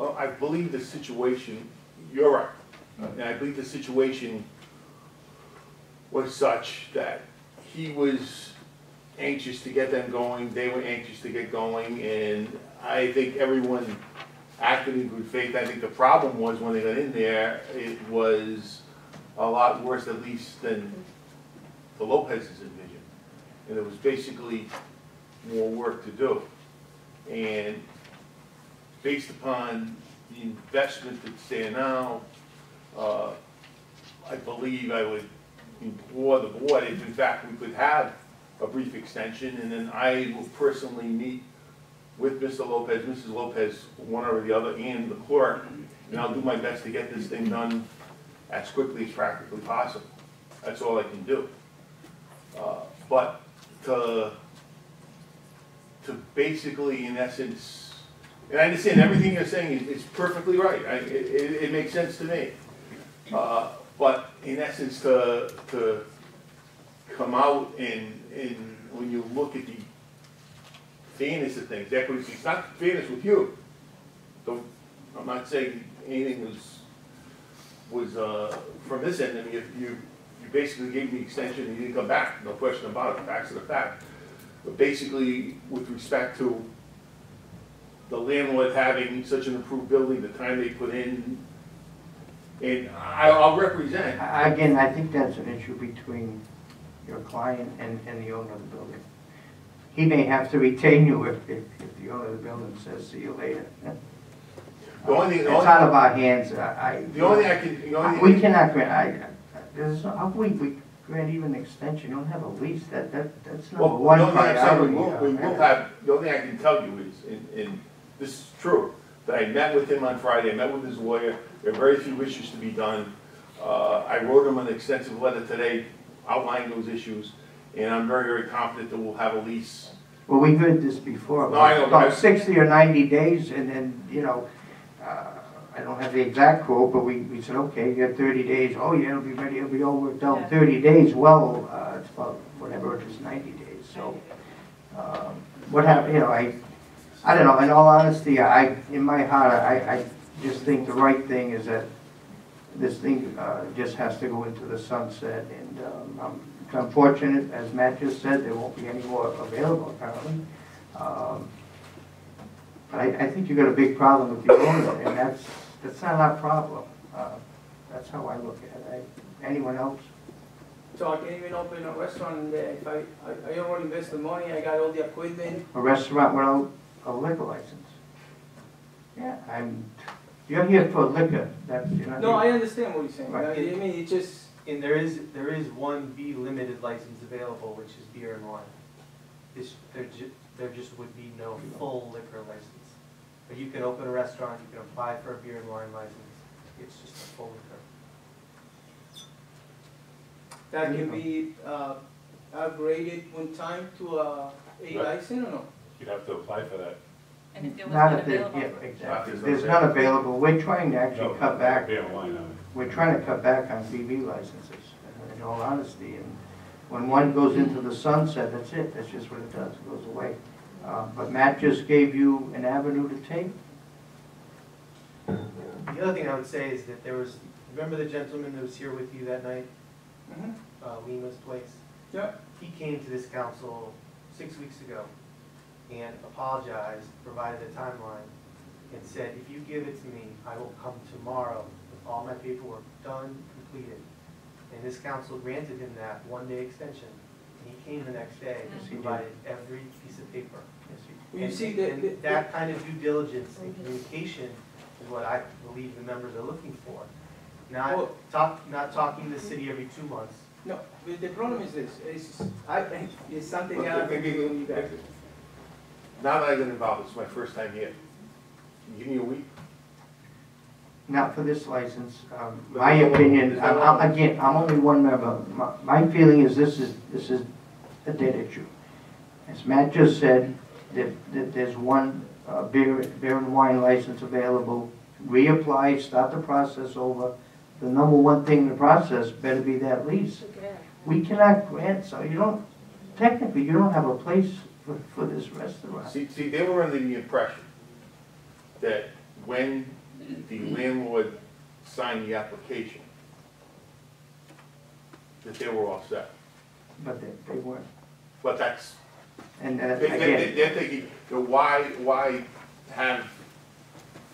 Well, I believe the situation, you're right, and I believe the situation was such that he was anxious to get them going, they were anxious to get going, and I think everyone acted in good faith. I think the problem was when they got in there, it was a lot worse at least than the Lopez's envisioned. And it was basically more work to do. And based upon the investment that's there now, I believe I would implore the board if in fact we could have a brief extension, and then I will personally meet with Mr. Lopez, Mrs. Lopez, one or the other, and the clerk, and I'll do my best to get this thing done as quickly as practically possible. That's all I can do. But to basically, in essence, and I understand everything you're saying is perfectly right. It makes sense to me. But in essence, to come out and when you look at the fairness of things, equity, it's not fairness with you. Don't, I'm not saying anything was from this end. I mean, you basically gave me extension and you didn't come back. No question about it. Facts are the fact. But basically, with respect to the landlord having such an improved building, the time they put in, and I'll represent. Again, I think that's an issue between your client and the owner of the building. He may have to retain you if the owner of the building says, see you later. The only thing, it's out of our hands. The only thing I can, we cannot grant. How can we grant even an extension? You don't have a lease. That's number one priority. The only thing I can tell you is, and this is true, that I met with him on Friday. I met with his lawyer. There are very few issues to be done. I wrote him an extensive letter today outlining those issues, and I'm very, very confident that we'll have a lease. Well, we heard this before. No, I know, about 60 or 90 days, and then, you know, I don't have the exact quote, but we said, okay, you got 30 days. Oh, yeah, it'll be ready. It'll be over done 30 days. Well, it's about whatever it is, 90 days. So, what happened? You know, I don't know. In all honesty, in my heart, I just think the right thing is that this thing just has to go into the sunset. And it's unfortunate, as Matt just said, there won't be any more available apparently. But I think you've got a big problem with the owner, and that's not our problem. That's how I look at it. Anyone else? So I can even open a restaurant there if I already invest the money, I got all the equipment. A restaurant without a liquor license? Yeah, you're here for liquor. No, I understand what you're saying. Right. I mean, it just. And there is one B limited license available, which is beer and wine. There just would be no full liquor license. But you can open a restaurant, you can apply for a beer and wine license. It's just a full liquor. That can be upgraded one time to a license or no? You'd have to apply for that. And if there was Not none if there's, available. yeah, exactly. There's none available. We're trying to actually cut back. Beer and wine, We're trying to cut back on BV licenses, in all honesty. And when one goes into the sunset, that's it. That's just what it does. It goes away. But Matt just gave you an avenue to take. The other thing I would say is that remember the gentleman that was here with you that night? Lima's place? Yeah. He came to this council 6 weeks ago and apologized, provided a timeline, and said, if you give it to me, I will come tomorrow with all my paperwork done, completed. And this council granted him that one-day extension. And he came the next day and provided every piece of paper. Well, you see, that kind of due diligence and communication is what I believe the members are looking for. Not talking to the city every 2 months. No, but the problem is this. It's something else. Now that I've been involved, it's my first time here. Can you give me a week? Not for this license. My opinion, I'm only one member. My feeling is this is a dead issue. As Matt just said, that there's one beer and wine license available. Reapply, start the process over. The number one thing in the process better be that lease. We cannot grant, so technically you don't have a place for this restaurant. See, they were under the impression that when the landlord signed the application, that they were all set. But they weren't. But that's, And they're again, thinking, why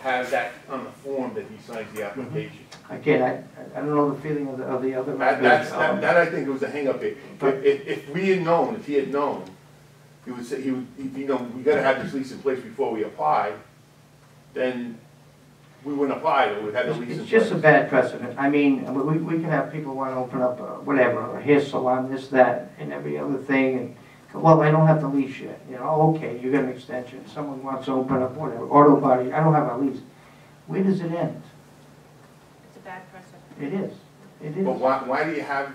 have that on the form that he signs the application? again, I don't know the feeling of the other That, members. that I think was a hang up here. But- If we had known, if he had known, he would say, you know, we gotta have this lease in place before we apply, then we wouldn't apply, or we'd have the lease in It's place. just a bad precedent. I mean, we can have people want to open up, whatever, a hair salon, this, that, and every other thing, and, well, I don't have the lease yet, you know, okay, you got an extension, someone wants to open up, whatever, auto body, I don't have a lease. Where does it end? It's a bad precedent. It is, it But is. why do you have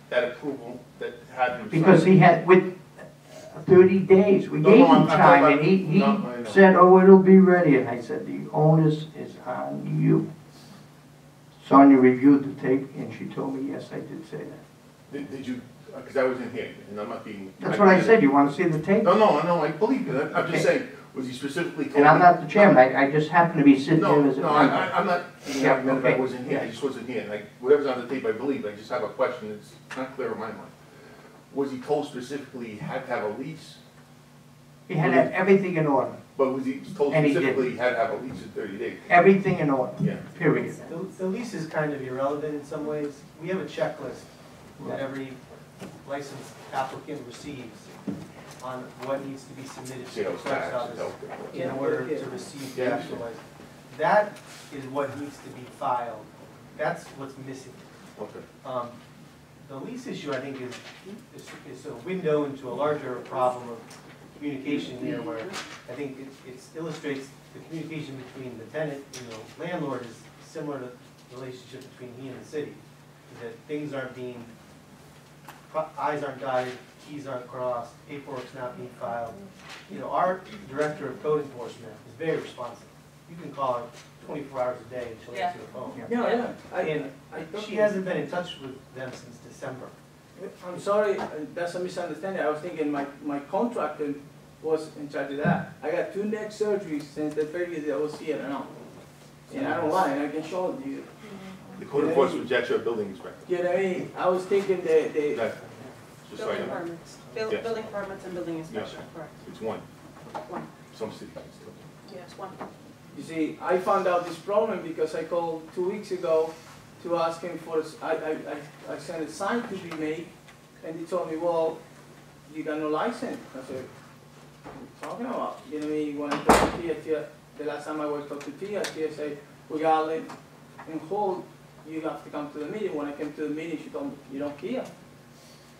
that approval that had him sign? Because he had, with 30 days, we No, gave no, him I'm talking time, about- and he no, I know. said, oh, it'll be ready, and I said, the onus is on you. Sonia reviewed the tape, and she told me, yes, I did say that. Did you, because I wasn't here, and I'm not being. That's what I said, you want to see the tape? No, I believe you, I'm Okay. just saying, was he specifically told? And I'm me- not the chairman, I just happen to be sitting there No, as a no, member. I'm not being Yeah, argumentative, I okay. wasn't here, I just wasn't here, like, whatever's on the tape, I believe, I just have a question, it's not clear in my mind. Was he told specifically he had to have a lease, He had to have everything in order, but was he told And he did. specifically he had to have a lease in 30 days? everything in order, Yeah. period. The lease is kind of irrelevant in some ways. We have a checklist that every licensed applicant receives on what needs to be submitted to the Sales clerk's tax, office okay. in order to receive the Yeah. actual license. That is what needs to be filed. That's what's missing. Okay. The lease issue, I think, is a window into a larger problem of communication here, where I think it illustrates the communication between the tenant and the landlord is similar to the relationship between he and the city. That things aren't being, I's aren't dotted, T's aren't crossed, paperwork's not being filed. You know, our director of code enforcement is very responsive. You can call her 24 hours a day and she'll answer the phone. Yeah, And I she hasn't been in touch with them since December. I'm sorry, that's a misunderstanding. I was thinking my contractor was in charge of that. I got 2 neck surgeries since the 30th day I was here now. And I don't lie, and I can show it to you. The code enforcement's actually a building inspector. You know what I mean? I was thinking the That- Just so I Building know, permits, Yes. building permits and building inspection, correct. it's one, One, some cities still. yes, one. You see, I found out this problem because I called 2 weeks ago to ask him for, I sent a sign to be made, and he told me, well, you got no license. I said, what are you talking about? You know what I mean? When I talked to Tia, the last time I was talking to Tia said, we got it in hold, you have to come to the meeting. When I came to the meeting, she told me, you don't care.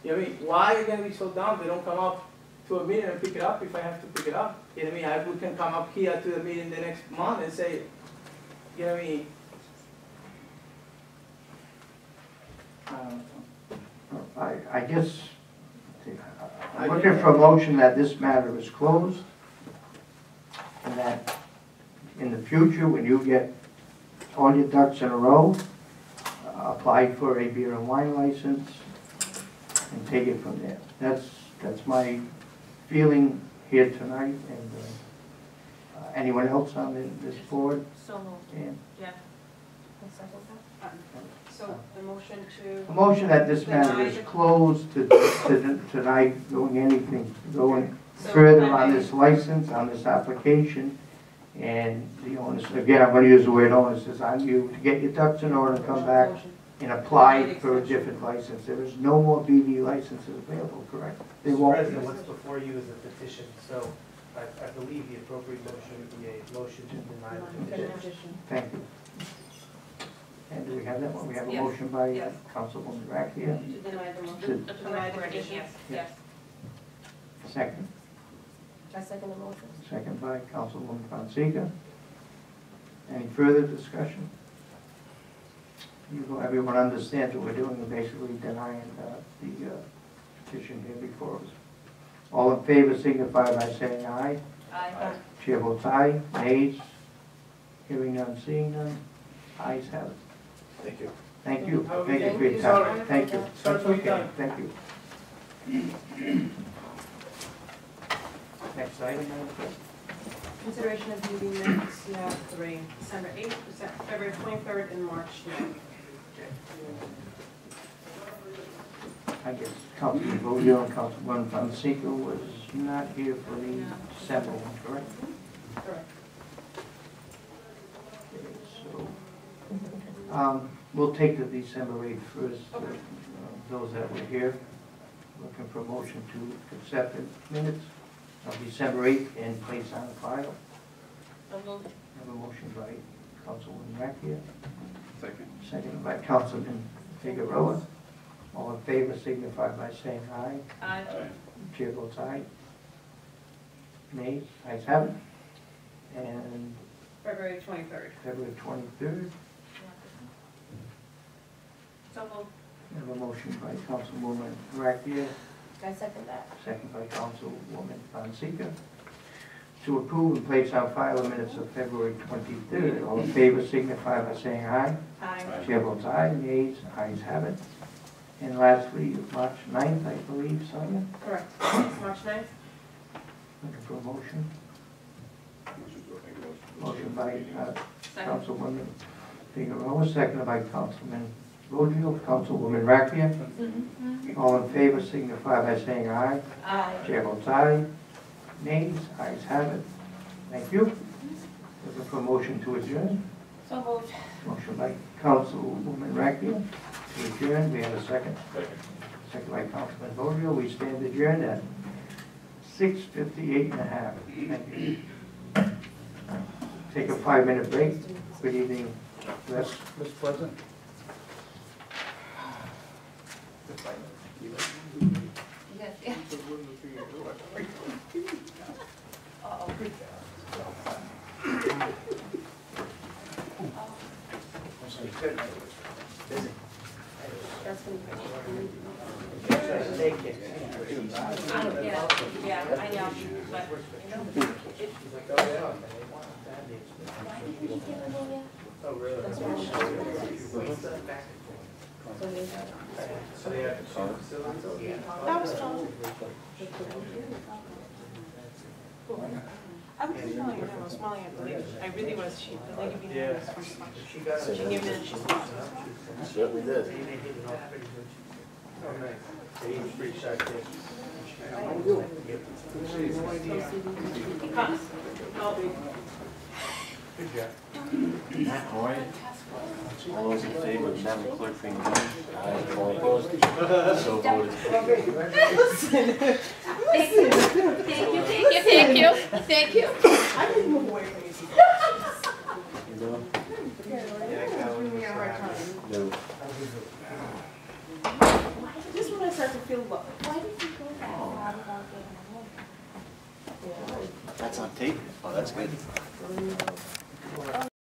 You know what I mean? Why are you gonna be so dumb? They don't come up to a meeting and pick it up if I have to pick it up. You know what I mean? We can come up here to the meeting the next month and say, you know what I mean? I don't know. I guess, I'm looking for a motion that this matter is closed, and that in the future, when you get all your ducks in a row, apply for a beer and wine license, and take it from there. That's my feeling here tonight, and anyone else on this board? So moved. And Jeff? I'll second that. So the motion a to, motion that this matter is closed to tonight, going So, further on this license, on this application, and the onus, again, I'm gonna use the word onus, is on you to get your ducks in order, come back motion. and apply for a different license. There is no more BD licenses available, correct? They Mr. won't President, be. what's before you is a petition, so I believe the appropriate motion would be a motion to deny the petition. Thank you. And do we have that one? We have a Yes. motion by Yes. Councilwoman Rakia, To deny the To- motion. To deny the petition, yes, yes. second. I second the motion. Second by Councilwoman Fonseca. Any further discussion? Everyone understands what we're doing, we're basically denying the petition here before us. All in favor signify by saying aye. Aye. Chair votes aye. Nays? Hearing none, seeing none. Ayes have it. Thank you. Thank you. Have a Thank you good for your day. time. Sorry. Thank you. Sorry That's for your okay. time. Thank you. Next item, Madam Clerk. Consideration of meeting minutes, you have 3. December 8th, February 23rd, and March 9th. I guess Councilman Bojio and Councilman Fonseca was not here for the December one, correct? Correct. Okay, so, we'll take the December 8th first, those that were here. Looking for a motion to accept the minutes of December 8th and place on file. So moved. I have a motion by Councilwoman Macchia, Second. seconded by Councilman Figueroa. All in favor signify by saying aye. Aye. Chair votes aye. Nays, ayes have it. And February 23rd. February 23rd, So moved. I have a motion by Councilwoman Macchia, I second that. second by Councilwoman Fonseca, to approve and place on file the minutes of February 23rd. All in favor signify by saying aye. Aye. Chair votes aye. Nays, ayes have it. And lastly, March 9th, I believe, Sonia, Correct. It's March 9th. looking for a motion. Motion by Second. Councilwoman Figueroa, seconded by Councilman Bojio, Councilwoman Macchia. All in favor signify by saying aye. Aye. Chair votes aye. Nays, ayes have it. Thank you. Looking for a motion to adjourn. So moved. Motion by Councilwoman Macchia to adjourn. We have a second. Second by Councilman Bojio. We stand adjourned at 6:58 and a half. Thank you. Take a 5-minute break. Good evening, rest. Mr. President? Yes. That's gonna Take it. yeah, I know, but, you know, Oh, really? that's what So they have two facilities? That was fun. I was smiling at her, I was smiling at the lady. I really was, the lady behind Yeah. us was smart. She got it. She gave me that, she smiled. Certainly did. Oh, nice. They eat free shark cake. Because, no, Good job. Matt, how are you? All those in favor of Madam Clerk being done? Aye. All opposed? So voted. Thank you. You doing? Yeah, I got one. No. just when I start to feel low. Why did you go that far without getting a home? That's on tape. Oh, that's good.